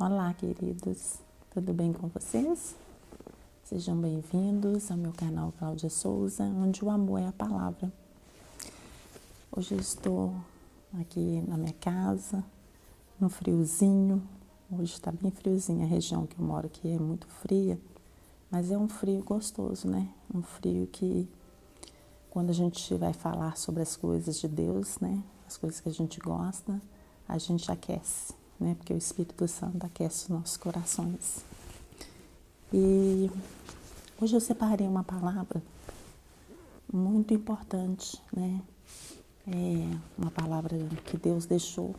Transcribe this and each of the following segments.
Olá, queridos, tudo bem com vocês? Sejam bem-vindos ao meu canal Cláudia Souza, onde o amor é a palavra. Hoje eu estou aqui na minha casa, no friozinho. Hoje está bem friozinho, a região que eu moro aqui é muito fria, mas é um frio gostoso, né? Um frio que, quando a gente vai falar sobre as coisas de Deus, né? As coisas que a gente gosta, a gente aquece, né? Porque o Espírito Santo aquece os nossos corações. E hoje eu separei uma palavra muito importante, né? É uma palavra que Deus deixou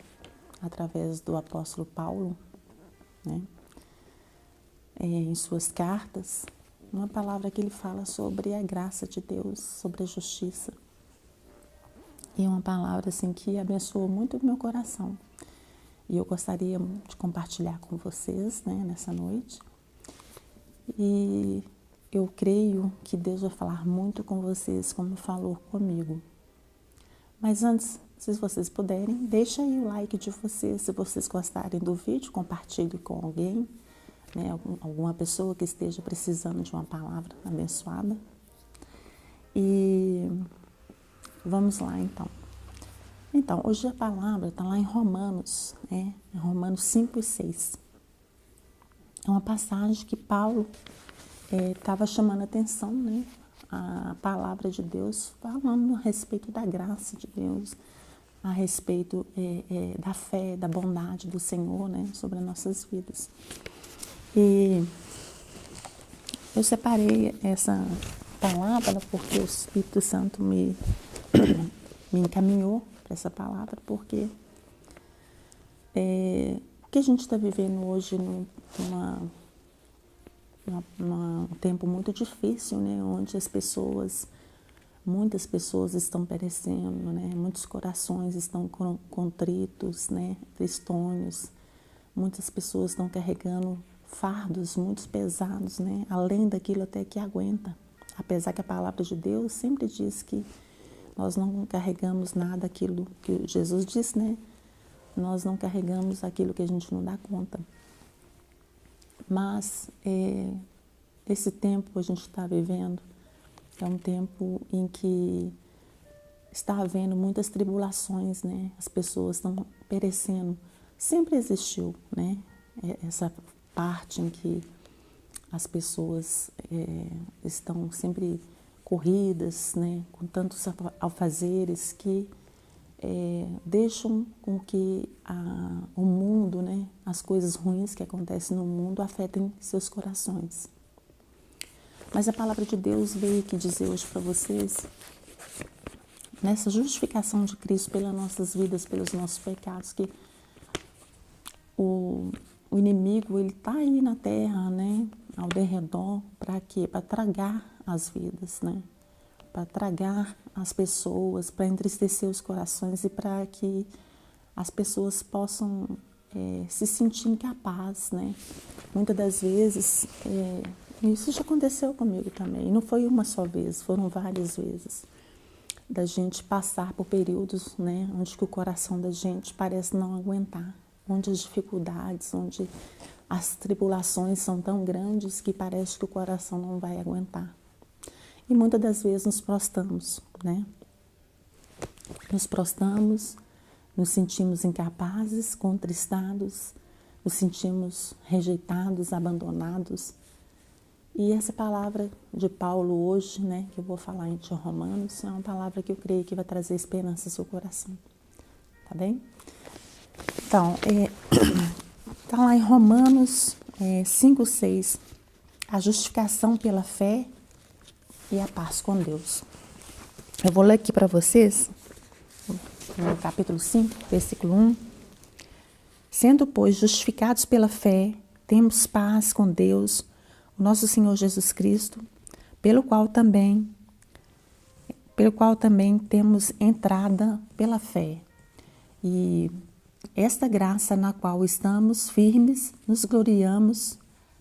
através do apóstolo Paulo, né? Em suas cartas, uma palavra que ele fala sobre a graça de Deus, sobre a justiça. E é uma palavra assim que abençoou muito o meu coração. E eu gostaria de compartilhar com vocês, né, nessa noite. E eu creio que Deus vai falar muito com vocês, como falou comigo. Mas antes, se vocês puderem, deixa aí o like de vocês. Se vocês gostarem do vídeo, compartilhe com alguém, né, alguma pessoa que esteja precisando de uma palavra abençoada. E vamos lá, então. Então, hoje a palavra está lá em Romanos, né? Em Romanos 5 e 6. É uma passagem que Paulo estava chamando a atenção, né? A palavra de Deus, falando a respeito da graça de Deus, a respeito da fé, da bondade do Senhor, né? Sobre as nossas vidas. E eu separei essa palavra porque o Espírito Santo me encaminhou para essa palavra, porque o que a gente está vivendo hoje num tempo muito difícil, né? Onde muitas pessoas estão perecendo, né? Muitos corações estão contritos, né? Tristonhos. Muitas pessoas estão carregando fardos muito pesados, né? Além daquilo até que aguenta. Apesar que a palavra de Deus sempre diz que nós não carregamos nada aquilo que Jesus disse, né? Nós não carregamos aquilo que a gente não dá conta. Mas esse tempo que a gente está vivendo é um tempo em que está havendo muitas tribulações, né? As pessoas estão perecendo. Sempre existiu, né? Essa parte em que as pessoas estão sempre corridas, né? Com tantos afazeres que deixam com que o mundo, né? As coisas ruins que acontecem no mundo afetem seus corações. Mas a palavra de Deus veio aqui dizer hoje para vocês, nessa justificação de Cristo pelas nossas vidas, pelos nossos pecados, que o inimigo, ele está aí na terra, né? Ao derredor, para quê? Para tragar as vidas, né? Para tragar as pessoas, para entristecer os corações e para que as pessoas possam se sentir incapazes, né? Muitas das vezes, isso já aconteceu comigo também, não foi uma só vez, foram várias vezes, da gente passar por períodos, né, onde que o coração da gente parece não aguentar, onde as dificuldades, onde as tribulações são tão grandes que parece que o coração não vai aguentar. E muitas das vezes nos prostramos, né? Nos prostramos, nos sentimos incapazes, contristados, nos sentimos rejeitados, abandonados. E essa palavra de Paulo hoje, né, que eu vou falar em Romanos, é uma palavra que eu creio que vai trazer esperança ao seu coração. Tá bem? Então, está lá em Romanos 5, 6, a justificação pela fé e a paz com Deus. Eu vou ler aqui para vocês, no capítulo 5, versículo 1. Sendo, pois, justificados pela fé, temos paz com Deus, o nosso Senhor Jesus Cristo, pelo qual também temos entrada pela fé. E esta graça na qual estamos firmes, nos gloriamos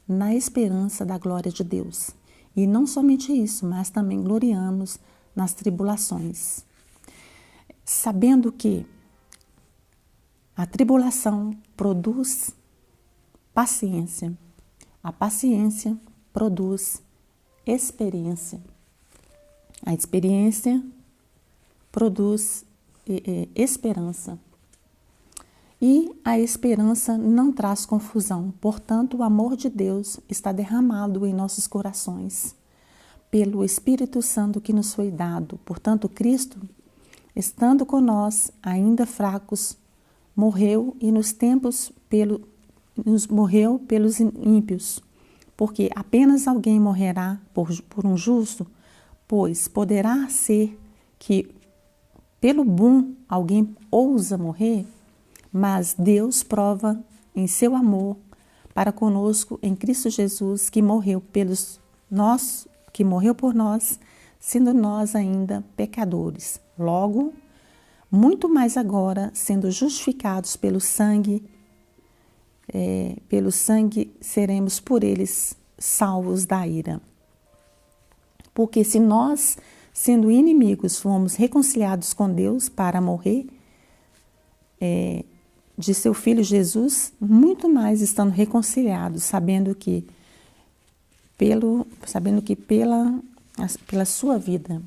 na esperança da glória de Deus. E não somente isso, mas também gloriamos nas tribulações, sabendo que a tribulação produz paciência. A paciência produz experiência. A experiência produz esperança. E a esperança não traz confusão. Portanto, o amor de Deus está derramado em nossos corações pelo Espírito Santo que nos foi dado. Portanto, Cristo, estando com nós, ainda fracos, morreu e morreu pelos ímpios. Porque apenas alguém morrerá por um justo, pois poderá ser que pelo bom alguém ousa morrer, mas Deus prova em seu amor para conosco em Cristo Jesus, que morreu por nós, sendo nós ainda pecadores. Logo, muito mais agora, sendo justificados pelo sangue seremos por eles salvos da ira. Porque se nós, sendo inimigos, fomos reconciliados com Deus para morrer de seu Filho Jesus, muito mais estando reconciliados, sabendo que pela sua vida.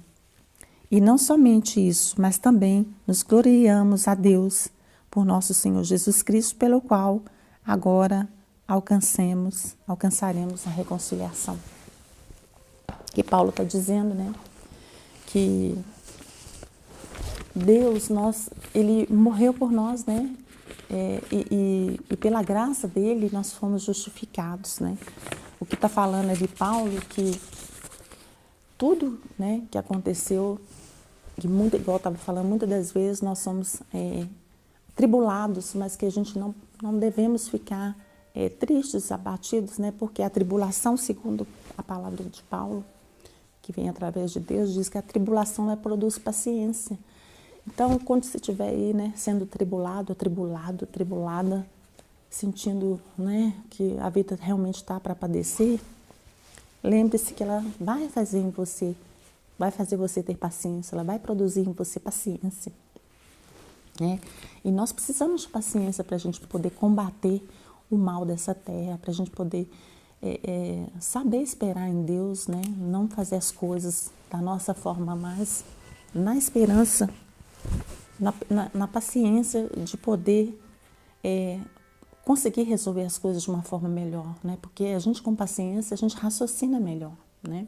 E não somente isso, mas também nos gloriamos a Deus por nosso Senhor Jesus Cristo, pelo qual agora alcançaremos a reconciliação. Que Paulo está dizendo, né? Que Deus, Ele morreu por nós, né? E pela graça dele nós fomos justificados, né? O que está falando é de Paulo que tudo, né, que aconteceu, igual eu estava falando, muitas das vezes nós somos tribulados, mas que a gente não devemos ficar tristes, abatidos, né? Porque a tribulação, segundo a palavra de Paulo, que vem através de Deus, diz que a tribulação produz paciência. Então, quando você estiver aí, né, sendo atribulada, sentindo, né, que a vida realmente está para padecer, lembre-se que ela vai fazer você ter paciência, ela vai produzir em você paciência. Né? E nós precisamos de paciência para a gente poder combater o mal dessa terra, para a gente poder saber esperar em Deus, né? Não fazer as coisas da nossa forma, mas na esperança, na paciência de poder conseguir resolver as coisas de uma forma melhor, né? Porque a gente com paciência, a gente raciocina melhor, né?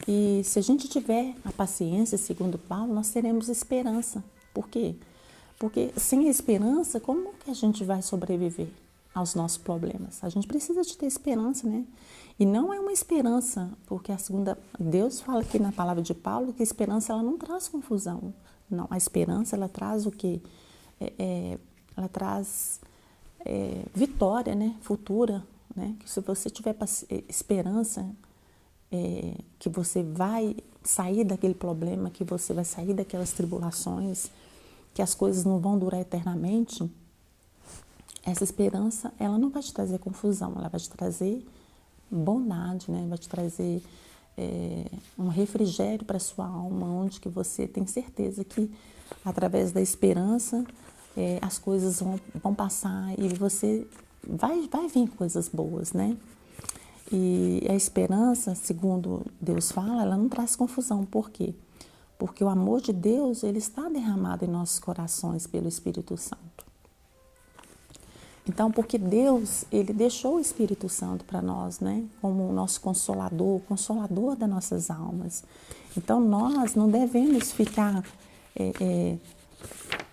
E se a gente tiver a paciência, segundo Paulo, nós teremos esperança. Por quê? Porque sem a esperança, como que a gente vai sobreviver aos nossos problemas? A gente precisa de ter esperança, né? E não é uma esperança, porque Deus fala aqui na palavra de Paulo que a esperança ela não traz confusão. Não, a esperança ela traz o quê? Ela traz vitória, né? Futura, né? Que se você tiver esperança que você vai sair daquele problema, que você vai sair daquelas tribulações, que as coisas não vão durar eternamente, essa esperança, ela não vai te trazer confusão, ela vai te trazer bondade, né? Vai te trazer um refrigério para a sua alma, onde que você tem certeza que, através da esperança, as coisas vão passar e você vai vir coisas boas, né? E a esperança, segundo Deus fala, ela não traz confusão. Por quê? Porque o amor de Deus, ele está derramado em nossos corações pelo Espírito Santo. Então, porque Deus, ele deixou o Espírito Santo para nós, né? Como o nosso consolador, o consolador das nossas almas. Então, nós não devemos ficar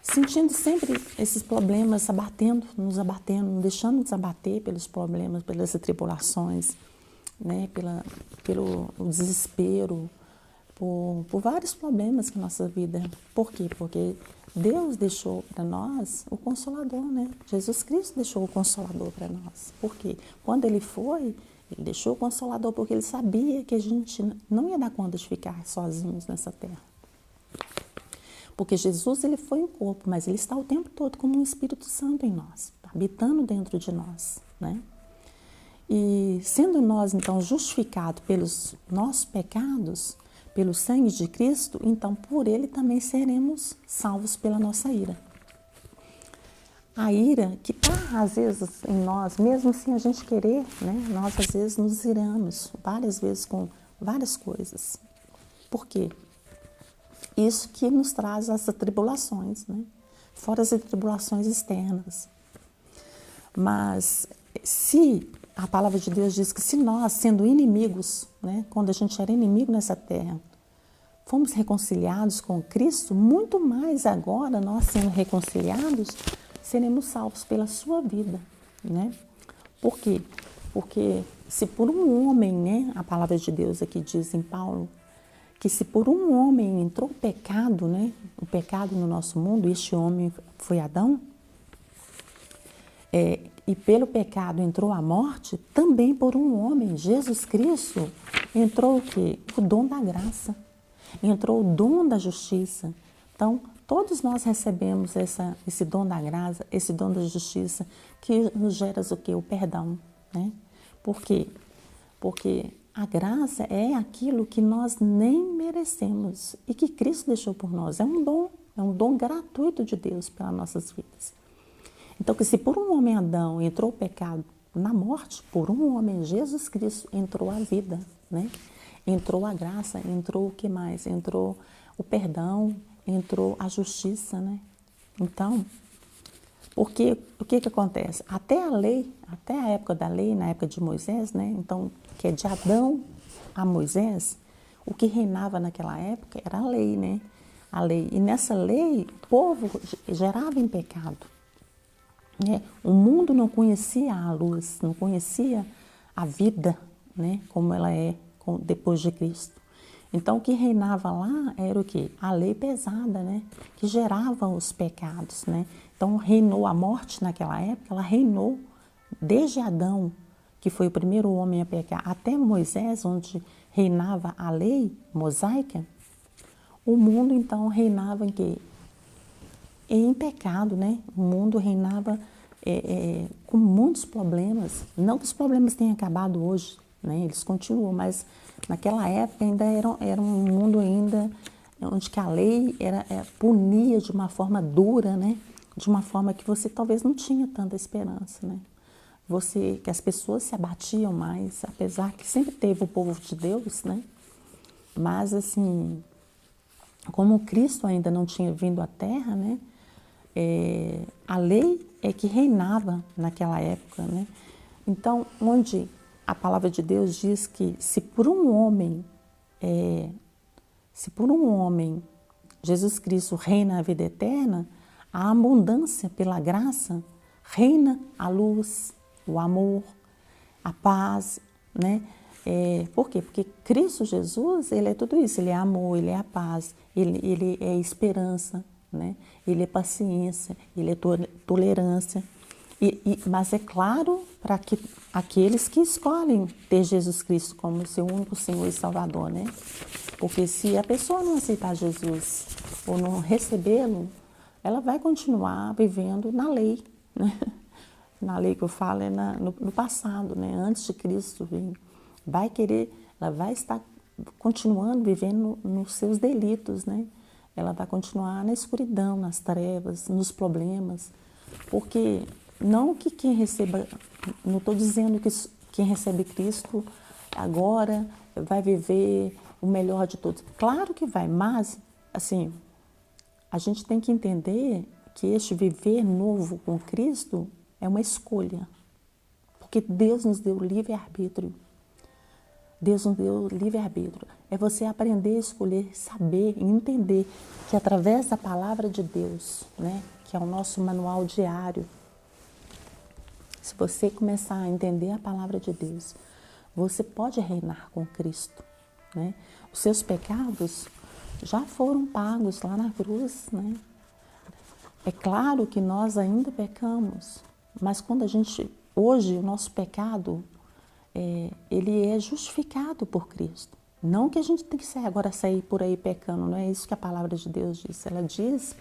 sentindo sempre esses problemas nos abatendo, não deixando nos abater pelos problemas, pelas tribulações, né? Pelo desespero, por vários problemas que a nossa vida. Por quê? Porque Deus deixou para nós o Consolador, né? Jesus Cristo deixou o Consolador para nós. Por quê? Quando Ele deixou o Consolador porque Ele sabia que a gente não ia dar conta de ficar sozinhos nessa terra. Porque Jesus, Ele foi o corpo, mas Ele está o tempo todo como um Espírito Santo em nós, habitando dentro de nós, né? E sendo nós, então, justificados pelos nossos pecados, pelo sangue de Cristo, então por Ele também seremos salvos pela nossa ira. a ira que está, às vezes, em nós, mesmo sem a gente querer, né? Nós, às vezes, nos iramos várias vezes com várias coisas. Por quê? Isso que nos traz essas tribulações, né? Fora as tribulações externas. Mas se a palavra de Deus diz que se nós, sendo inimigos, né, quando a gente era inimigo nessa terra, fomos reconciliados com Cristo, muito mais agora, nós sendo reconciliados, seremos salvos pela sua vida, né? Por quê? Porque se por um homem, né, a palavra de Deus aqui diz em Paulo, que se por um homem entrou o pecado, né, o pecado no nosso mundo, este homem foi Adão, e pelo pecado entrou a morte, também por um homem, Jesus Cristo, entrou o quê? O dom da graça, entrou o dom da justiça. Então, todos nós recebemos esse dom da graça, esse dom da justiça, que nos gera o quê? O perdão, né? Por quê? Porque a graça é aquilo que nós nem merecemos e que Cristo deixou por nós. É um dom gratuito de Deus para nossas vidas. Então, que se por um homem Adão entrou o pecado na morte, por um homem Jesus Cristo entrou a vida, né? Entrou a graça, entrou o que mais? Entrou o perdão, entrou a justiça, né? Então, porque o que acontece? Até a lei, até a época da lei, na época de Moisés, né? Então, que é de Adão a Moisés, o que reinava naquela época era a lei, né? A lei. E nessa lei, o povo gerava em pecado. Né? O mundo não conhecia a luz, não conhecia a vida, né? Como ela é depois de Cristo. Então, o que reinava lá era o quê? A lei pesada, né? Que gerava os pecados, né? Então, reinou a morte naquela época, ela reinou desde Adão, que foi o primeiro homem a pecar, até Moisés, onde reinava a lei mosaica. O mundo, então, reinava em quê? Em pecado, né? O mundo reinava com muitos problemas. Não que os problemas tenham acabado hoje, né? Eles continuam, mas naquela época ainda era um mundo ainda onde que a lei punia de uma forma dura, né? De uma forma que você talvez não tinha tanta esperança, né? Que as pessoas se abatiam mais, apesar que sempre teve o povo de Deus, né? Mas assim, como Cristo ainda não tinha vindo à Terra, né? A lei é que reinava naquela época, né? Então, onde a palavra de Deus diz que se por um homem Jesus Cristo reina a vida eterna, a abundância pela graça reina a luz, o amor, a paz, né? Por quê? Porque Cristo Jesus, ele é tudo isso, ele é amor, ele é a paz, ele é esperança, né? Ele é paciência, ele é tolerância. Mas é claro para aqueles que escolhem ter Jesus Cristo como seu único Senhor e Salvador, né? Porque se a pessoa não aceitar Jesus ou não recebê-lo, ela vai continuar vivendo na lei, né? Na lei que eu falo é no passado, né? Antes de Cristo vir. Ela vai estar continuando vivendo nos seus delitos, né? Ela vai continuar na escuridão, nas trevas, nos problemas, porque não que quem receba, não estou dizendo que quem recebe Cristo agora vai viver o melhor de todos. Claro que vai, mas assim, a gente tem que entender que este viver novo com Cristo é uma escolha, porque Deus nos deu livre-arbítrio. Deus nos deu livre-arbítrio. É você aprender a escolher, saber e entender que através da palavra de Deus, né, que é o nosso manual diário, se você começar a entender a palavra de Deus, você pode reinar com Cristo, né? Os seus pecados já foram pagos lá na cruz, né? É claro que nós ainda pecamos, mas quando hoje o nosso pecado, ele é justificado por Cristo. Não que a gente tem que sair por aí pecando, não é isso que a palavra de Deus diz. Ela diz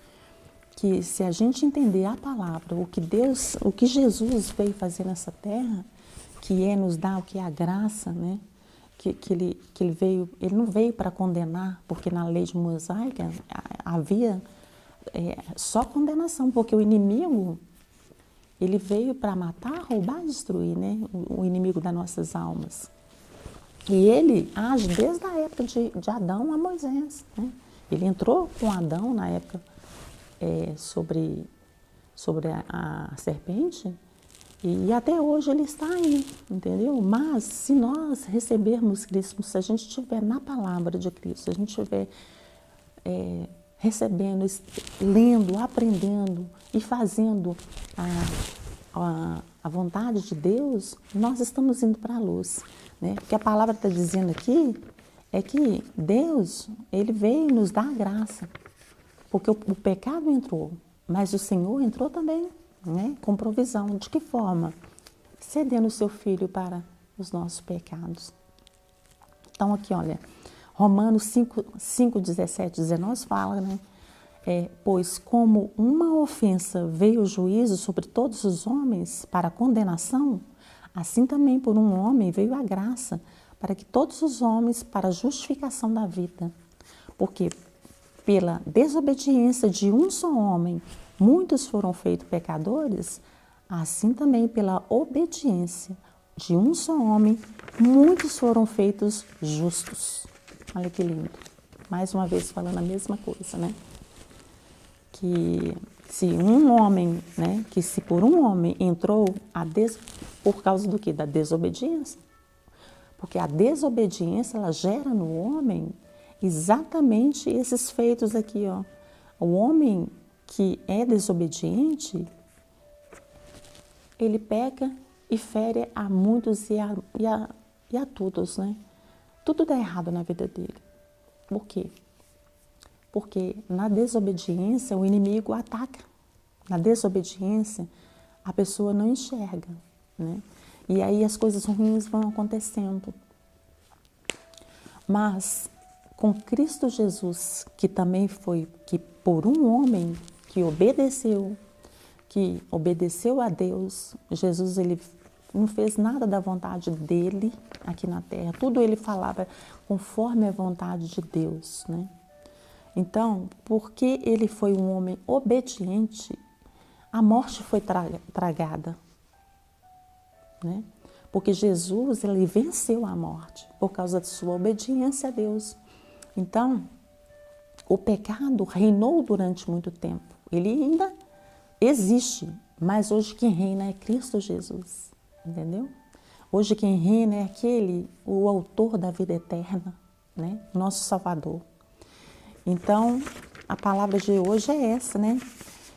que se a gente entender a palavra, o que Jesus veio fazer nessa terra, que é nos dar o que é a graça, né? Que ele não veio para condenar, porque na lei de mosaica havia só condenação, porque o inimigo ele veio para matar, roubar e destruir, né? O inimigo das nossas almas. E ele age desde a época de Adão a Moisés, né? Ele entrou com Adão na época sobre a serpente e até hoje ele está aí, entendeu? Mas se nós recebermos Cristo, se a gente estiver na palavra de Cristo, se a gente estiver recebendo, lendo, aprendendo e fazendo a vontade de Deus, nós estamos indo para a luz, né? Porque a palavra está dizendo aqui é que Deus, ele veio nos dar graça, porque o pecado entrou, mas o Senhor entrou também, né? Com provisão. De que forma? Cedendo o seu Filho para os nossos pecados. Então aqui, olha, Romanos 5, 17, 19 fala, né? Pois como uma ofensa veio o juízo sobre todos os homens para condenação, assim também por um homem veio a graça para que todos os homens para a justificação da vida. Porque pela desobediência de um só homem, muitos foram feitos pecadores, assim também pela obediência de um só homem, muitos foram feitos justos. Olha que lindo. Mais uma vez falando a mesma coisa, né? Que se um homem, né? Que se por um homem entrou por causa do quê? Da desobediência. Porque a desobediência, ela gera no homem exatamente esses feitos aqui, ó. O homem que é desobediente, ele peca e fere a muitos e a todos, né? Tudo dá errado na vida dele. Por quê? Porque na desobediência o inimigo ataca. Na desobediência a pessoa não enxerga, né? E aí as coisas ruins vão acontecendo. Mas com Cristo Jesus, que também foi que por um homem que obedeceu a Deus, Jesus, ele não fez nada da vontade dele aqui na terra. Tudo ele falava conforme a vontade de Deus, né? Então, porque ele foi um homem obediente, a morte foi tragada, né? Porque Jesus, ele venceu a morte por causa de sua obediência a Deus. Então, o pecado reinou durante muito tempo. Ele ainda existe, mas hoje quem reina é Cristo Jesus, entendeu? Hoje quem reina é o autor da vida eterna, né? Nosso Salvador. Então, a palavra de hoje é essa, né?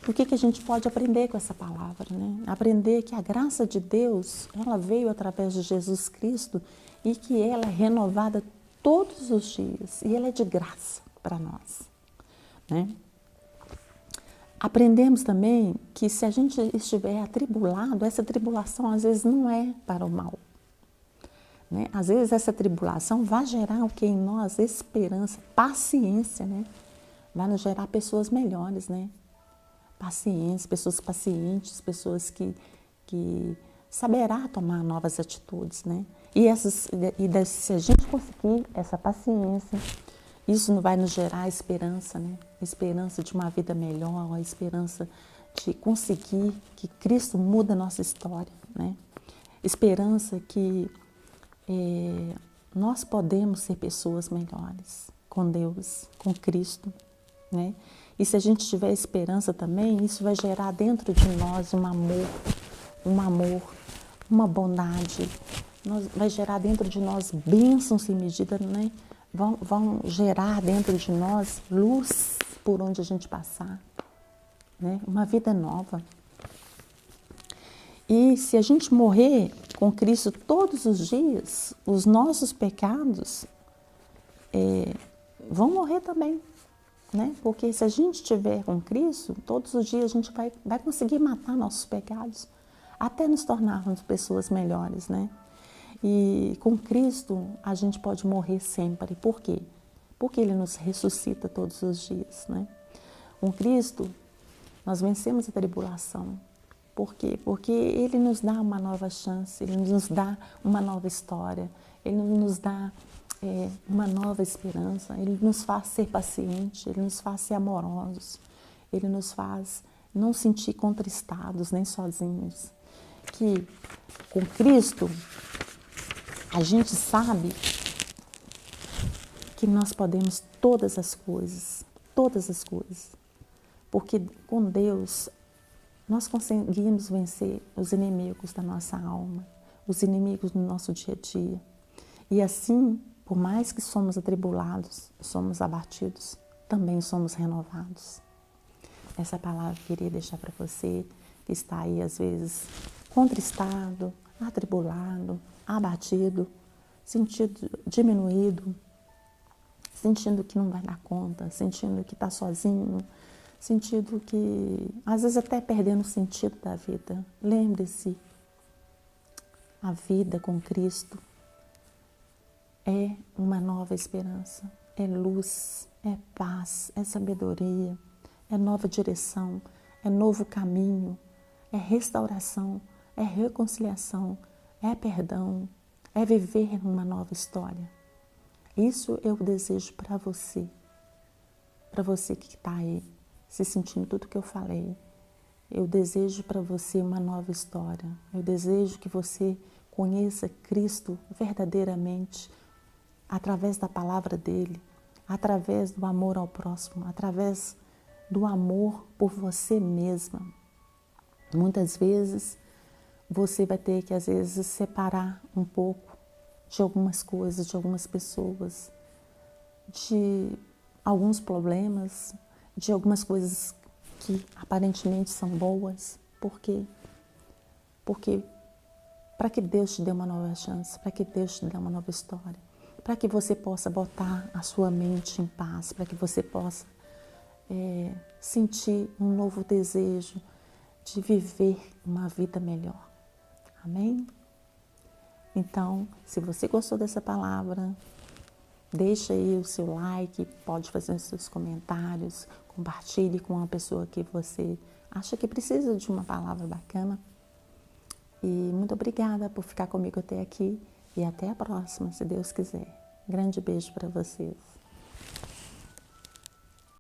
O que a gente pode aprender com essa palavra, né? Aprender que a graça de Deus, ela veio através de Jesus Cristo e que ela é renovada todos os dias e ela é de graça para nós, né? Aprendemos também que se a gente estiver atribulado, essa tribulação às vezes não é para o mal, né? Às vezes essa tribulação vai gerar o que em nós? Esperança, paciência, né? Vai nos gerar pessoas melhores, né? Paciência, pessoas pacientes, pessoas que saberá tomar novas atitudes, né? Se a gente conseguir essa paciência, isso não vai nos gerar esperança, né? Esperança de uma vida melhor, a esperança de conseguir que Cristo muda a nossa história, né? Esperança que nós podemos ser pessoas melhores com Deus, com Cristo, né? E se a gente tiver esperança também, isso vai gerar dentro de nós um amor, uma bondade, vai gerar dentro de nós bênçãos sem medida, né? Vão gerar dentro de nós luz por onde a gente passar, né? Uma vida nova. E se a gente morrer com Cristo todos os dias, os nossos pecados vão morrer também, né? Porque se a gente estiver com Cristo, todos os dias a gente vai conseguir matar nossos pecados, até nos tornarmos pessoas melhores, né? E com Cristo a gente pode morrer sempre. Por quê? Porque Ele nos ressuscita todos os dias, né? Com Cristo nós vencemos a tribulação. Por quê? Porque Ele nos dá uma nova chance, Ele nos dá uma nova história, Ele nos dá uma nova esperança, Ele nos faz ser pacientes, Ele nos faz ser amorosos, Ele nos faz não sentir contristados nem sozinhos. Que com Cristo a gente sabe que nós podemos todas as coisas, porque com Deus nós conseguimos vencer os inimigos da nossa alma, os inimigos do nosso dia a dia. E assim, por mais que somos atribulados, somos abatidos, também somos renovados. Essa palavra eu queria deixar para você que está aí às vezes contristado, atribulado, abatido, sentido diminuído, sentindo que não vai dar conta, sentindo que está sozinho, sentindo que, às vezes até perdendo o sentido da vida. Lembre-se, a vida com Cristo é uma nova esperança, é luz, é paz, é sabedoria, é nova direção, é novo caminho, é restauração, é reconciliação, é perdão, é viver uma nova história. Isso eu desejo para você que está aí, se sentindo tudo que eu falei. Eu desejo para você uma nova história. Eu desejo que você conheça Cristo verdadeiramente, através da palavra dele, através do amor ao próximo, através do amor por você mesma. Muitas vezes você vai ter que, às vezes, separar um pouco de algumas coisas, de algumas pessoas, de alguns problemas, de algumas coisas que aparentemente são boas. Por quê? Porque para que Deus te dê uma nova chance, para que Deus te dê uma nova história, para que você possa botar a sua mente em paz, para que você possa sentir um novo desejo de viver uma vida melhor. Amém? Então, se você gostou dessa palavra, deixa aí o seu like, pode fazer os seus comentários, compartilhe com uma pessoa que você acha que precisa de uma palavra bacana. E muito obrigada por ficar comigo até aqui e até a próxima, se Deus quiser. Grande beijo para vocês.